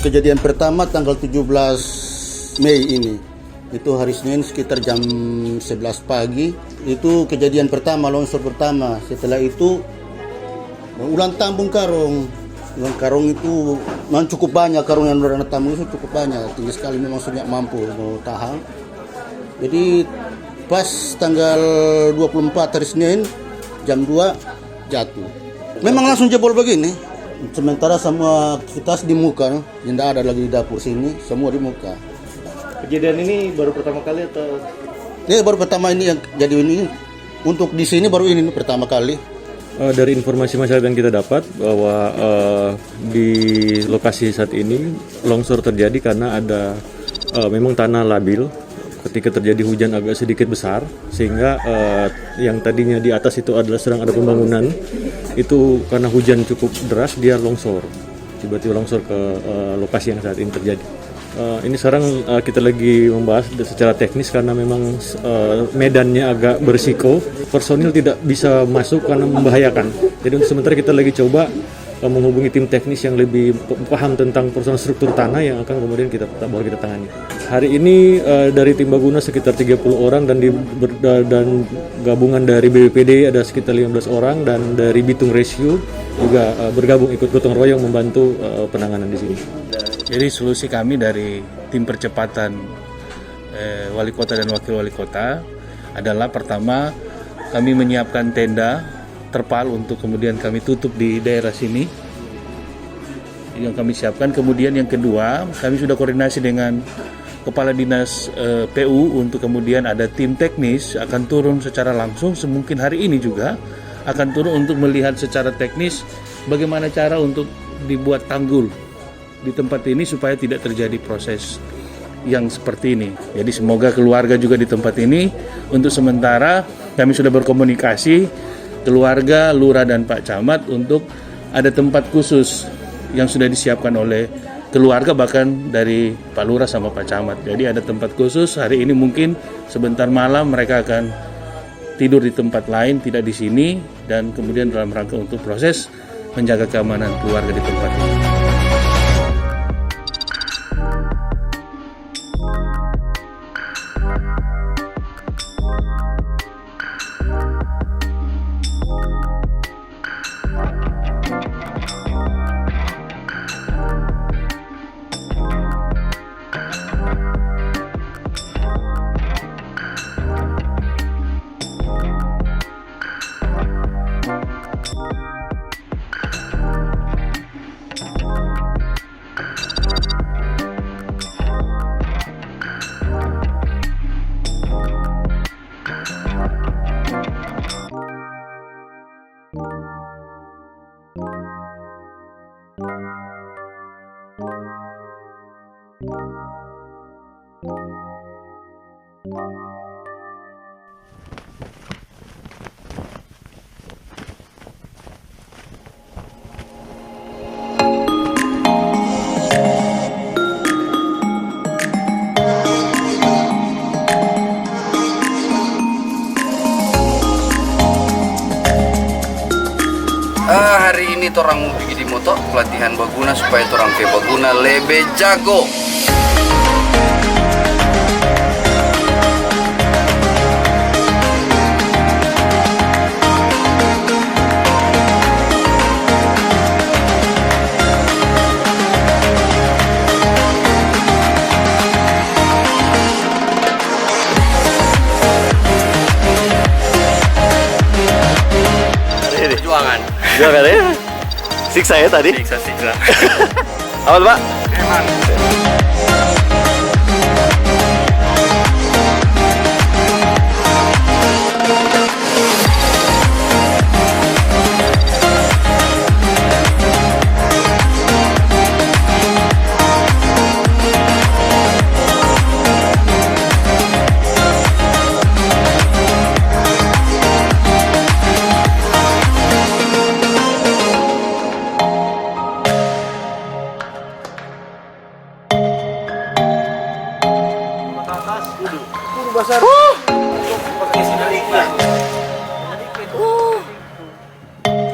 kejadian pertama tanggal 17 Mei ini. Itu hari Senin sekitar jam 11 pagi. Itu kejadian pertama, longsor pertama. Setelah itu ulang tambung karung. Ulang karung itu memang cukup banyak, karung yang udah tambung itu cukup banyak. Tinggi sekali, memang sudah mampu mau tahan. Jadi pas tanggal 24 hari Senin jam 2 jatuh. Memang langsung jebol begini. Sementara semua aktivitas di muka, tidak ada lagi di dapur sini, semua di muka. Kejadian ini baru pertama kali atau? Ini baru pertama ini yang jadi ini. Untuk di sini baru ini pertama kali. Dari informasi masyarakat yang kita dapat bahwa di lokasi saat ini longsor terjadi karena ada memang tanah labil. Ketika terjadi hujan agak sedikit besar, sehingga yang tadinya di atas itu adalah sedang ada pembangunan, itu karena hujan cukup deras dia longsor, tiba-tiba longsor ke lokasi yang saat ini terjadi. Ini sekarang kita lagi membahas secara teknis karena memang medannya agak berisiko, personil tidak bisa masuk karena membahayakan. Jadi untuk sementara kita lagi coba menghubungi tim teknis yang lebih paham tentang persoalan struktur tanah yang akan kemudian kita tangani. Hari ini dari tim Baguna sekitar 30 orang dan gabungan dari BPBD ada sekitar 15 orang dan dari Bitung Rescue juga bergabung ikut gotong royong membantu penanganan di sini. Jadi solusi kami dari tim percepatan wali kota dan wakil wali kota adalah pertama kami menyiapkan tenda terpal untuk kemudian kami tutup di daerah sini yang kami siapkan. Kemudian yang kedua, kami sudah koordinasi dengan Kepala Dinas PU untuk kemudian ada tim teknis akan turun secara langsung, semungkin hari ini juga akan turun untuk melihat secara teknis bagaimana cara untuk dibuat tanggul di tempat ini supaya tidak terjadi proses yang seperti ini. Jadi semoga keluarga juga di tempat ini. Untuk sementara kami sudah berkomunikasi keluarga, lurah dan Pak Camat untuk ada tempat khusus yang sudah disiapkan oleh keluarga bahkan dari Pak Lurah sama Pak Camat. Jadi ada tempat khusus, hari ini mungkin sebentar malam mereka akan tidur di tempat lain, tidak di sini, dan kemudian dalam rangka untuk proses menjaga keamanan keluarga di tempat ini. Hari ini torang mau pergi di motor pelatihan Baguna supaya torang ke Baguna lebih jago. Perjuangan. Jual ya? Siksa ya tadi? Siksa. Apa Pak? Emang.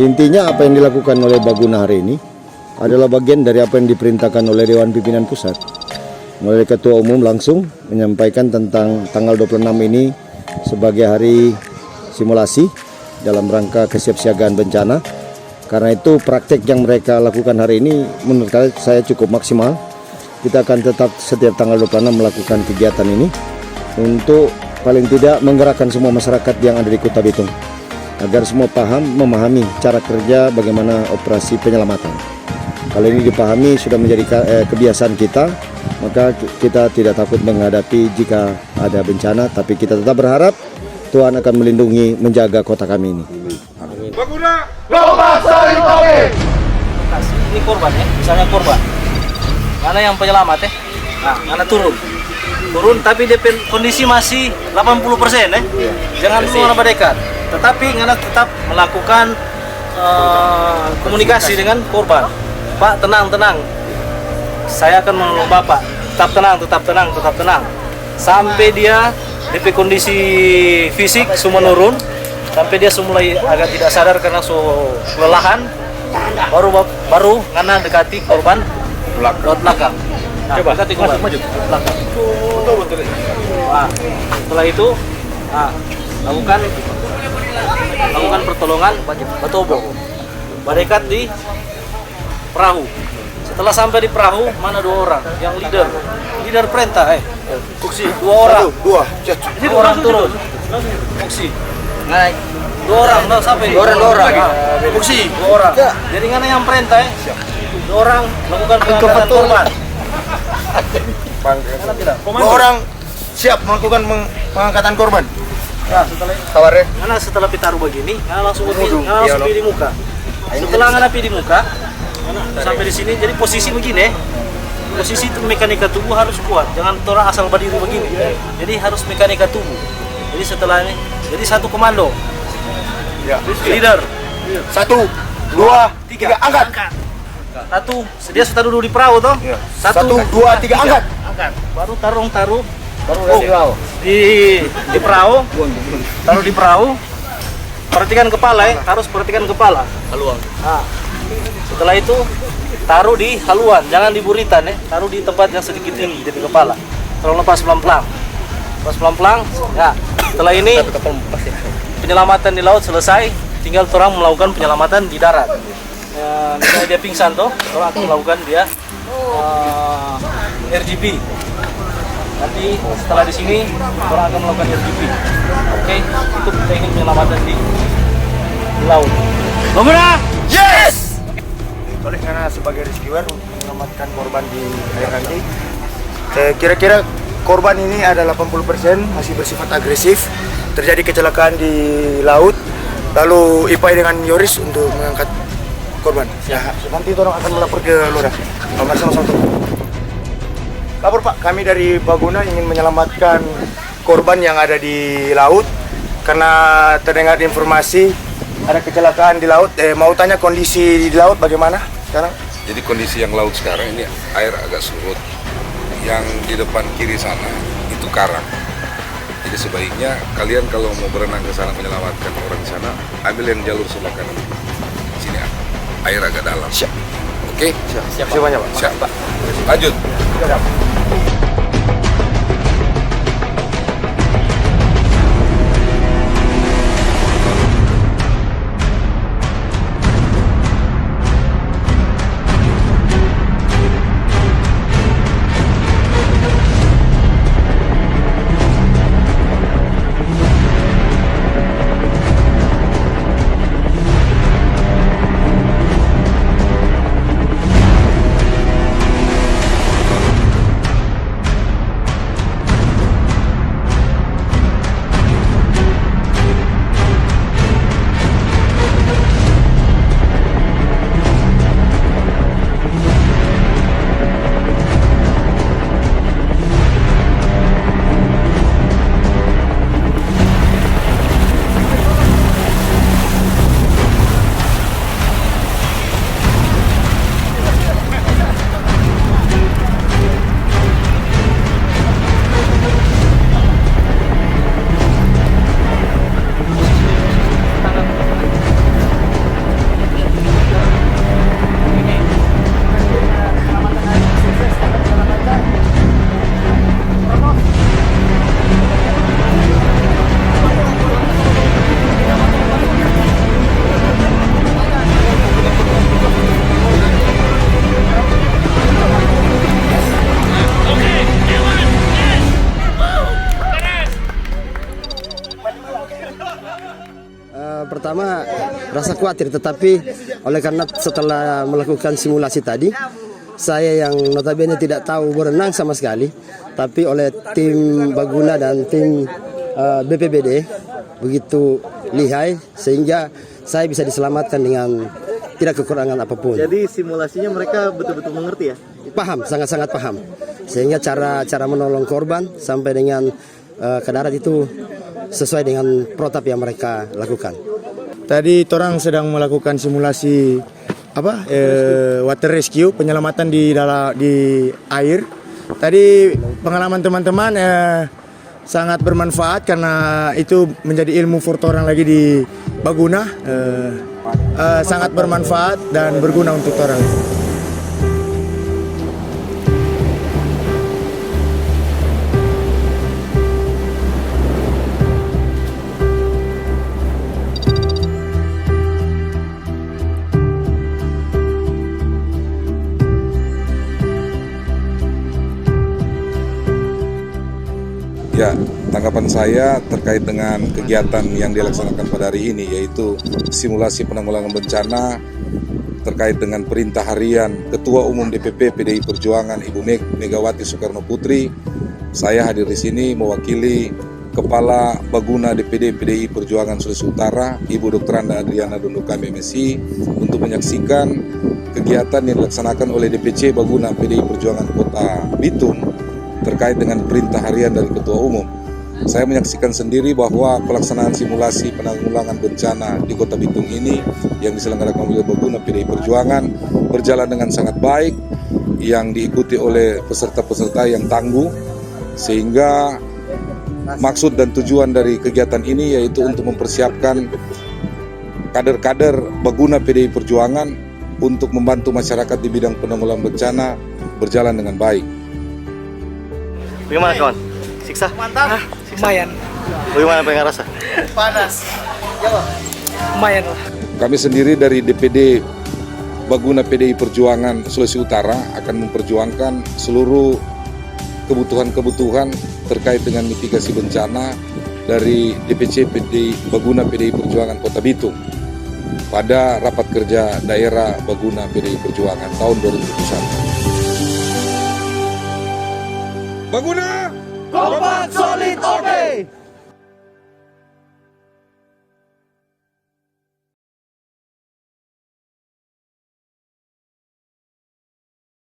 Intinya apa yang dilakukan oleh Baguna hari ini adalah bagian dari apa yang diperintahkan oleh Dewan Pimpinan Pusat. Melalui Ketua Umum langsung menyampaikan tentang tanggal 26 ini sebagai hari simulasi dalam rangka kesiapsiagaan bencana. Karena itu praktek yang mereka lakukan hari ini menurut saya cukup maksimal. Kita akan tetap setiap tanggal 26 melakukan kegiatan ini untuk paling tidak menggerakkan semua masyarakat yang ada di Kota Bitung agar semua memahami cara kerja bagaimana operasi penyelamatan. Kalau ini dipahami sudah menjadi kebiasaan kita, maka kita tidak takut menghadapi jika ada bencana, tapi kita tetap berharap Tuhan akan melindungi, menjaga kota kami ini. Ini korban ya, misalnya korban. Mana yang penyelamat ya? Nah, mana turun tapi DP kondisi masih 80% ya. Jangan semua berdekat. Tetapi ngana tetap melakukan komunikasi dengan korban. Pak, tenang. Saya akan menolong Bapak. Tetap tenang. Sampai dia DP kondisi fisik semua menurun, sampai dia mulai agak tidak sadar karena kelelahan. Baru ngana dekati korban lewat belakang. Nah, coba dekati korban maju belakang. Betul. Nah, setelah itu lakukan pertolongan batobo. Berdekat di perahu. Setelah sampai di perahu, mana 2 orang yang leader perintah Fuksi 2 orang. Ini 2 orang turun. Fuksi naik 2 orang, sampai 2 orang. Fuksi 2 orang. Jadi ngana yang perintah 2 orang melakukan pengangkatan korban. 2 orang siap melakukan pengangkatan korban. Nah, setelah pitaruh begini, langsung pergi di muka. Setelah pergi di muka, sampai di sini, jadi posisi begini. Posisi itu mekanika tubuh harus kuat, jangan orang asal berdiri begini. Jadi harus mekanika tubuh. Jadi setelah ini, jadi satu komando. Leader. 1, 2, 3, angkat. Dia sudah duduk di perahu toh? 1, 2, 3, angkat. Baru taruh di perahu, taruh di perahu. Perhatikan kepala harus perhatikan kepala. Haluan. Nah, setelah itu taruh di haluan, jangan di buritan taruh di tempat yang sedikit tinggi jadi kepala. Terus lepas pelan-pelan. Ya, setelah ini penyelamatan di laut selesai, tinggal orang melakukan penyelamatan di darat. Misalnya dia pingsan toh, orang akan melakukan dia RGP. Nanti setelah di sini orang akan melakukan RGP. Oke, itu teknik penyelamatan di laut. Bagaimana? Yes! Oleh karena sebagai rescuer untuk menyelamatkan korban di air nanti, kira-kira korban ini ada 80% masih bersifat agresif. Terjadi kecelakaan di laut, lalu IPAI dengan Yoris untuk mengangkat korban. Ya, nanti orang akan melapor ke Lurah. Sama-sama. Lapor Pak, kami dari Baguna ingin menyelamatkan korban yang ada di laut karena terdengar informasi ada kecelakaan di laut. Mau tanya kondisi di laut bagaimana sekarang? Jadi kondisi yang laut sekarang ini air agak surut. Yang di depan kiri sana itu karang. Jadi sebaiknya kalian kalau mau berenang ke sana menyelamatkan orang di sana, ambil yang jalur sebelah kanan. Sini air agak dalam. Siap. Oke? Siap banyak Pak. Siap. Lanjut. Pertama rasa khawatir, tetapi oleh karena setelah melakukan simulasi tadi, saya yang notabene tidak tahu berenang sama sekali, tapi oleh tim Baguna dan tim BPBD begitu lihai sehingga saya bisa diselamatkan dengan tidak kekurangan apapun. Jadi simulasinya mereka betul-betul mengerti ya? Paham, sangat-sangat paham. Sehingga cara menolong korban sampai dengan ke darat itu sesuai dengan protap yang mereka lakukan. Tadi orang sedang melakukan simulasi water rescue, penyelamatan di air. Tadi pengalaman teman-teman sangat bermanfaat karena itu menjadi ilmu for orang lagi di Baguna. Sangat bermanfaat dan berguna untuk orang. Ya, tanggapan saya terkait dengan kegiatan yang dilaksanakan pada hari ini, yaitu simulasi penanggulangan bencana terkait dengan perintah harian Ketua Umum DPP PDI Perjuangan Ibu Megawati Soekarno Putri. Saya hadir di sini mewakili Kepala Baguna DPD PDI Perjuangan Sulawesi Utara, Ibu Dr. Anda Adriana Dondoka MSI, untuk menyaksikan kegiatan yang dilaksanakan oleh DPC Baguna PDI Perjuangan Kota Bitung terkait dengan perintah harian dari Ketua Umum. Saya menyaksikan sendiri bahwa pelaksanaan simulasi penanggulangan bencana di Kota Bitung ini yang diselenggarakan oleh Baguna PDI Perjuangan berjalan dengan sangat baik, yang diikuti oleh peserta-peserta yang tangguh, sehingga maksud dan tujuan dari kegiatan ini yaitu untuk mempersiapkan kader-kader Baguna PDI Perjuangan untuk membantu masyarakat di bidang penanggulangan bencana berjalan dengan baik. Bagaimana kawan? Siksa? Mantap. Lumayan. Bagaimana pengen rasa? Panas. Lumayan lah. Kami sendiri dari DPD Baguna PDI Perjuangan Sulawesi Utara akan memperjuangkan seluruh kebutuhan-kebutuhan terkait dengan mitigasi bencana dari DPC Baguna PDI Perjuangan Kota Bitung pada rapat kerja daerah Baguna PDI Perjuangan tahun 2021. Baguna! Kompak solid, oke.